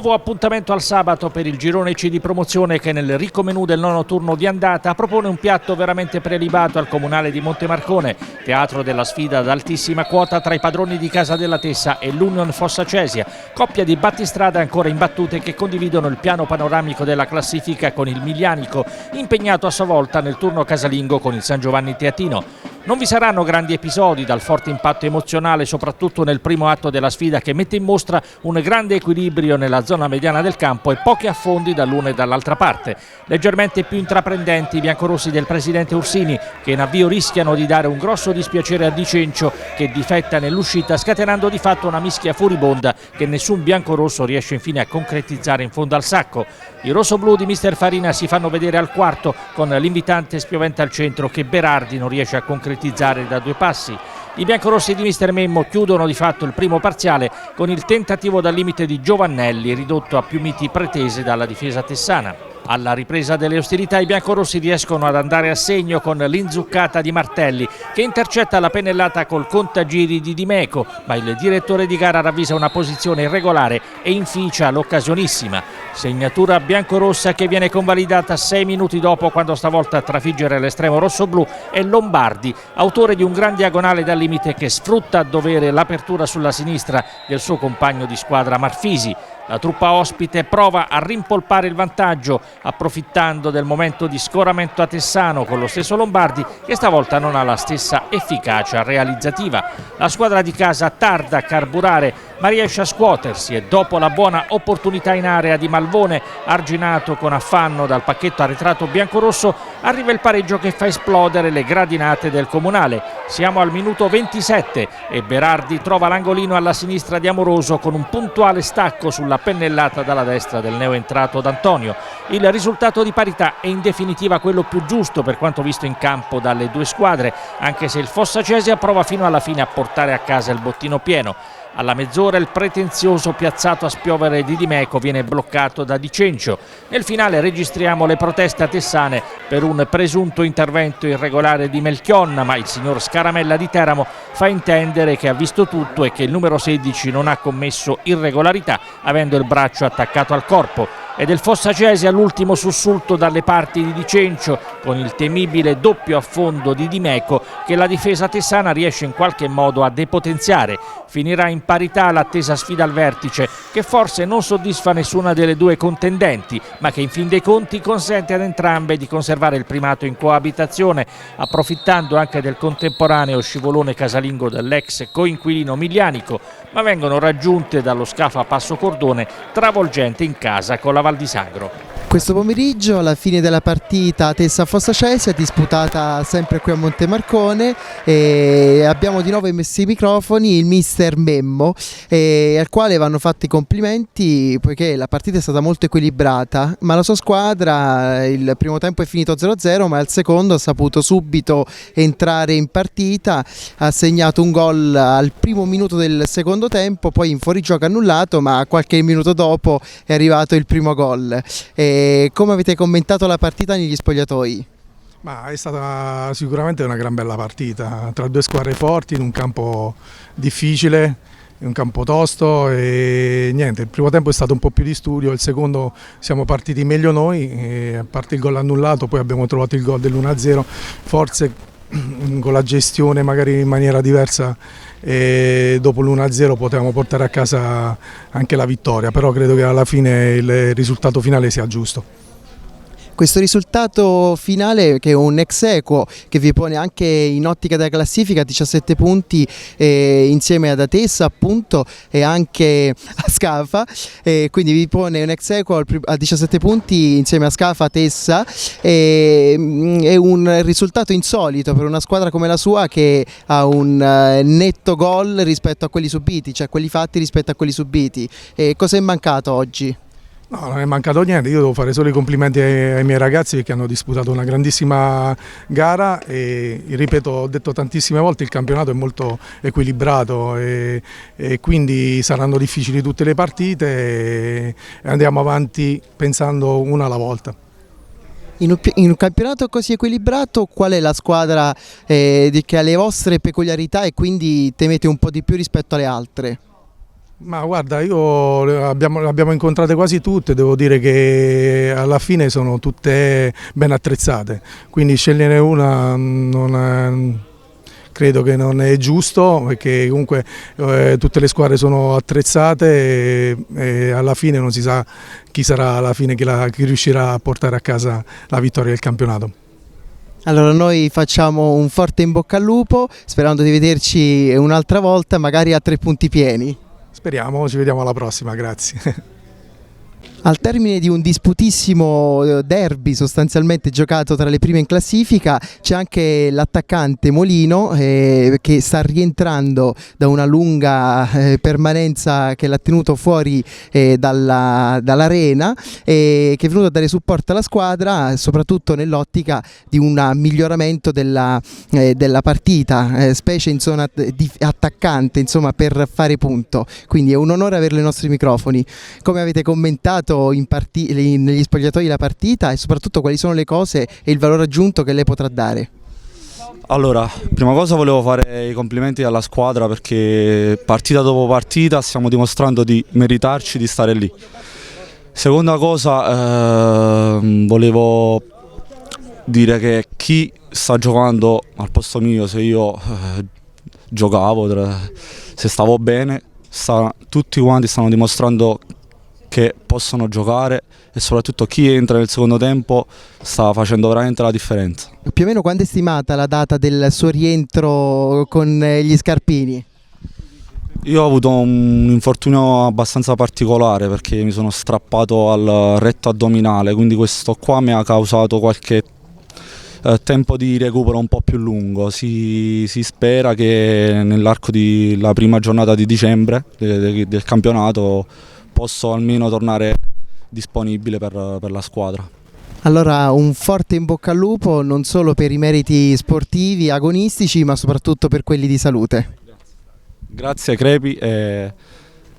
Nuovo appuntamento al sabato per il girone C di promozione che nel ricco menù del nono turno di andata propone un piatto veramente prelibato al comunale di Montemarcone, teatro della sfida ad altissima quota tra i padroni di Casa della Tessa e l'Union Fossa Cesia, coppia di battistrada ancora imbattute che condividono il piano panoramico della classifica con il Miglianico, impegnato a sua volta nel turno casalingo con il San Giovanni Teatino. Non vi saranno grandi episodi dal forte impatto emozionale, soprattutto nel primo atto della sfida che mette in mostra un grande equilibrio nella zona mediana del campo e pochi affondi dall'una e dall'altra parte. Leggermente più intraprendenti i biancorossi del presidente Ursini, che in avvio rischiano di dare un grosso dispiacere a Dicencio, che difetta nell'uscita scatenando di fatto una mischia furibonda che nessun biancorosso riesce infine a concretizzare in fondo al sacco. I rossoblù di mister Farina si fanno vedere al quarto con l'invitante spiovente al centro che Berardi non riesce a concretizzare da due passi. I biancorossi di mister Memmo chiudono di fatto il primo parziale con il tentativo dal limite di Giovannelli, ridotto a più miti pretese dalla difesa tessana. Alla ripresa delle ostilità i biancorossi riescono ad andare a segno con l'inzuccata di Martelli che intercetta la pennellata col contagiri di Dimeco, ma il direttore di gara ravvisa una posizione irregolare e inficia l'occasionissima. Segnatura biancorossa che viene convalidata 6 minuti dopo, quando stavolta a trafiggere l'estremo rossoblù è Lombardi, autore di un gran diagonale dal limite che sfrutta a dovere l'apertura sulla sinistra del suo compagno di squadra Marfisi. La truppa ospite prova a rimpolpare il vantaggio approfittando del momento di scoramento a Tessano con lo stesso Lombardi che stavolta non ha la stessa efficacia realizzativa. La squadra di casa tarda a carburare ma riesce a scuotersi e dopo la buona opportunità in area di Malvone, arginato con affanno dal pacchetto arretrato biancorosso, arriva il pareggio che fa esplodere le gradinate del comunale. Siamo al minuto 27 e Berardi trova l'angolino alla sinistra di Amoroso con un puntuale stacco sulla pennellata dalla destra del neoentrato D'Antonio. Il risultato di parità è in definitiva quello più giusto per quanto visto in campo dalle due squadre, anche se il Fossa Cesia prova fino alla fine a portare a casa il bottino pieno. Alla mezz'ora il pretenzioso piazzato a spiovere di Dimeco viene bloccato da Dicencio. Nel finale registriamo le proteste tessane per un presunto intervento irregolare di Melchionna, ma il signor Scaramella di Teramo fa intendere che ha visto tutto e che il numero 16 non ha commesso irregolarità avendo il braccio attaccato al corpo. E del Fossa Cesia l'ultimo sussulto dalle parti di Dicencio con il temibile doppio affondo di Dimeco che la difesa tessana riesce in qualche modo a depotenziare. Finirà in parità l'attesa sfida al vertice che forse non soddisfa nessuna delle due contendenti ma che in fin dei conti consente ad entrambe di conservare il primato in coabitazione, approfittando anche del contemporaneo scivolone casalingo dell'ex coinquilino Miglianico, ma vengono raggiunte dallo scafo a passo cordone travolgente in casa con la Val di Sangro. Questo pomeriggio, alla fine della partita Tessa-Fossa Cesia, disputata sempre qui a Montemarcone, abbiamo di nuovo immesso i microfoni il mister Memmo, al quale vanno fatti i complimenti poiché la partita è stata molto equilibrata, ma la sua squadra il primo tempo è finito 0-0, ma al secondo ha saputo subito entrare in partita, ha segnato un gol al primo minuto del secondo tempo, poi in fuorigioco annullato, ma qualche minuto dopo è arrivato il primo gol. Come avete commentato la partita negli spogliatoi? Ma è stata sicuramente una gran bella partita tra due squadre forti in un campo difficile, in un campo tosto e niente, il primo tempo è stato un po' più di studio, il secondo siamo partiti meglio noi, e a parte il gol annullato poi abbiamo trovato il gol dell'1-0, forse con la gestione magari in maniera diversa e dopo l'1-0 potevamo portare a casa anche la vittoria, però credo che alla fine il risultato finale sia giusto. Questo risultato finale, che è un ex equo che vi pone anche in ottica della classifica 17 punti insieme ad Atessa appunto e anche a Scafa, quindi vi pone un ex equo a 17 punti insieme a Scafa, Atessa, è un risultato insolito per una squadra come la sua che ha un netto gol rispetto a quelli subiti, cioè quelli fatti rispetto a quelli subiti. Cosa è mancato oggi? No, non è mancato niente, io devo fare solo i complimenti ai miei ragazzi che hanno disputato una grandissima gara e ripeto, ho detto tantissime volte, il campionato è molto equilibrato e quindi saranno difficili tutte le partite e andiamo avanti pensando una alla volta. In un campionato così equilibrato, qual è la squadra che ha le vostre peculiarità e quindi temete un po' di più rispetto alle altre? Ma guarda, abbiamo incontrate quasi tutte, devo dire che alla fine sono tutte ben attrezzate, quindi scegliere una credo che non è giusto, perché comunque tutte le squadre sono attrezzate e alla fine non si sa chi sarà alla fine chi riuscirà a portare a casa la vittoria del campionato. Allora noi facciamo un forte in bocca al lupo, sperando di vederci un'altra volta, magari a 3 punti pieni. Speriamo, ci vediamo alla prossima, grazie. Al termine di un disputissimo derby sostanzialmente giocato tra le prime in classifica, c'è anche l'attaccante Molino che sta rientrando da una lunga permanenza che l'ha tenuto fuori dall'arena, che è venuto a dare supporto alla squadra, soprattutto nell'ottica di un miglioramento della partita, specie in zona attaccante, insomma, per fare punto. Quindi è un onore averlo ai nostri microfoni. Come avete commentato negli spogliatoi la partita, e soprattutto quali sono le cose e il valore aggiunto che lei potrà dare? Allora, prima cosa volevo fare i complimenti alla squadra, perché partita dopo partita stiamo dimostrando di meritarci di stare lì. Seconda cosa, volevo dire che chi sta giocando al posto mio, se io giocavo, se stavo bene, tutti quanti stanno dimostrando che possono giocare, e soprattutto chi entra nel secondo tempo sta facendo veramente la differenza. Più o meno quando è stimata la data del suo rientro con gli scarpini? Io ho avuto un infortunio abbastanza particolare, perché mi sono strappato al retto addominale, quindi questo qua mi ha causato qualche tempo di recupero un po' più lungo. Si spera che nell'arco della prima giornata di dicembre del campionato posso almeno tornare disponibile per la squadra. Allora un forte in bocca al lupo, non solo per i meriti sportivi, agonistici, ma soprattutto per quelli di salute. Grazie Crepi e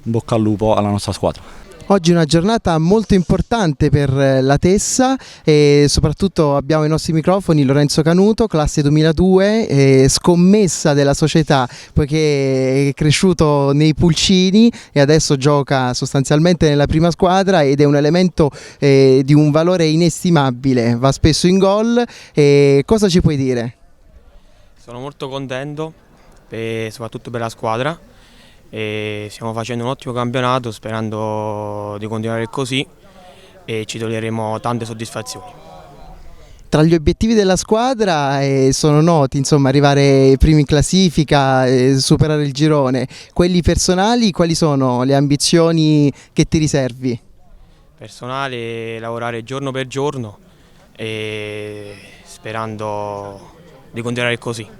in bocca al lupo alla nostra squadra. Oggi è una giornata molto importante per la Tessa, e soprattutto abbiamo ai nostri microfoni Lorenzo Canuto, classe 2002, scommessa della società, poiché è cresciuto nei pulcini e adesso gioca sostanzialmente nella prima squadra ed è un elemento di un valore inestimabile, va spesso in gol. Cosa ci puoi dire? Sono molto contento, soprattutto per la squadra. E stiamo facendo un ottimo campionato, sperando di continuare così, e ci toglieremo tante soddisfazioni. Tra gli obiettivi della squadra sono noti, insomma, arrivare primi in classifica, superare il girone. Quelli personali, quali sono le ambizioni che ti riservi? Personale, lavorare giorno per giorno e sperando di continuare così.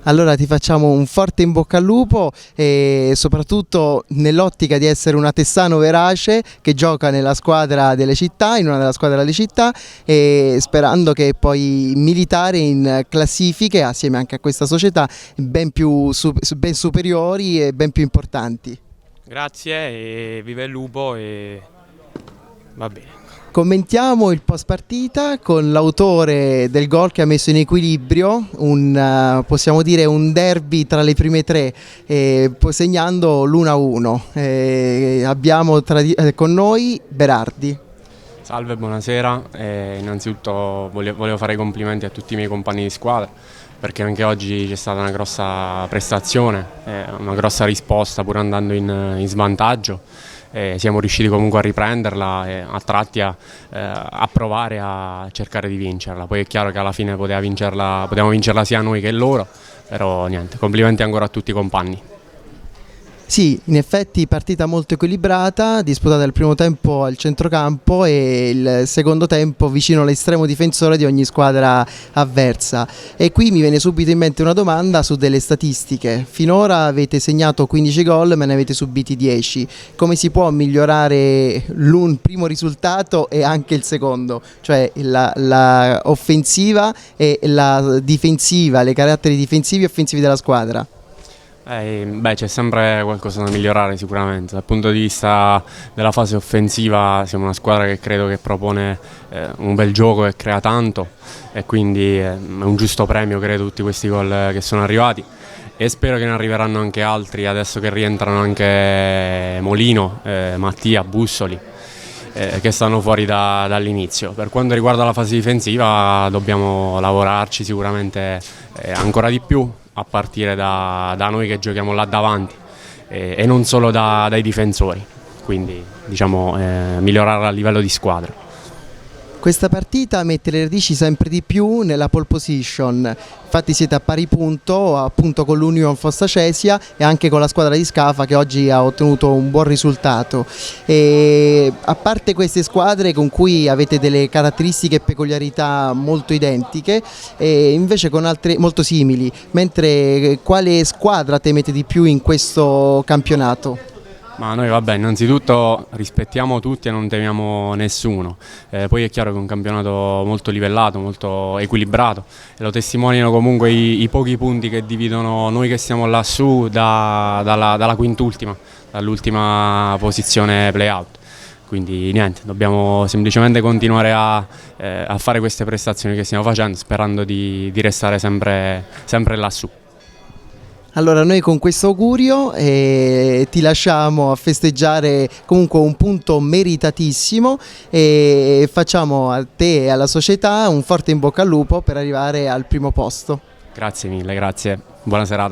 Allora ti facciamo un forte in bocca al lupo, e soprattutto nell'ottica di essere un atessano verace che gioca nella squadra delle città, in una della squadre delle città, e sperando che poi militare in classifiche assieme anche a questa società ben superiori e ben più importanti. Grazie e viva il lupo e va bene. Commentiamo il post partita con l'autore del gol che ha messo in equilibrio possiamo dire un derby tra le prime tre, segnando l'1-1. Abbiamo con noi Berardi. Salve, buonasera. Innanzitutto volevo fare i complimenti a tutti i miei compagni di squadra, perché anche oggi c'è stata una grossa prestazione, una grossa risposta pur andando in svantaggio. Siamo riusciti comunque a riprenderla e a tratti a provare a cercare di vincerla. Poi è chiaro che alla fine potevamo vincerla sia noi che loro, però niente, complimenti ancora a tutti i compagni. Sì, in effetti partita molto equilibrata, disputata il primo tempo al centrocampo e il secondo tempo vicino all'estremo difensore di ogni squadra avversa. E qui mi viene subito in mente una domanda su delle statistiche. Finora avete segnato 15 gol, ma ne avete subiti 10. Come si può migliorare il primo risultato e anche il secondo? Cioè la offensiva e la difensiva, le caratteri difensivi e offensivi della squadra? C'è sempre qualcosa da migliorare sicuramente. Dal punto di vista della fase offensiva siamo una squadra che credo che propone un bel gioco e crea tanto, e quindi è un giusto premio credo tutti questi gol che sono arrivati. e spero che ne arriveranno anche altri adesso che rientrano anche Molino, Mattia, Bussoli, che stanno fuori dall'inizio. Per quanto riguarda la fase difensiva dobbiamo lavorarci sicuramente ancora di più, a partire da noi che giochiamo là davanti e non solo dai difensori, quindi diciamo migliorare a livello di squadra. Questa partita mette le radici sempre di più nella pole position, infatti siete a pari punto appunto con l'Union Fossa Cesia e anche con la squadra di Scafa che oggi ha ottenuto un buon risultato. E a parte queste squadre con cui avete delle caratteristiche e peculiarità molto identiche e invece con altre molto simili, mentre quale squadra temete di più in questo campionato? Ma noi vabbè, innanzitutto rispettiamo tutti e non temiamo nessuno, poi è chiaro che è un campionato molto livellato, molto equilibrato e lo testimoniano comunque i pochi punti che dividono noi che siamo lassù dalla quintultima, dall'ultima posizione play-out. Quindi niente, dobbiamo semplicemente continuare a fare queste prestazioni che stiamo facendo sperando di restare sempre lassù. Allora noi con questo augurio ti lasciamo a festeggiare comunque un punto meritatissimo e facciamo a te e alla società un forte in bocca al lupo per arrivare al primo posto. Grazie mille, grazie, buona serata.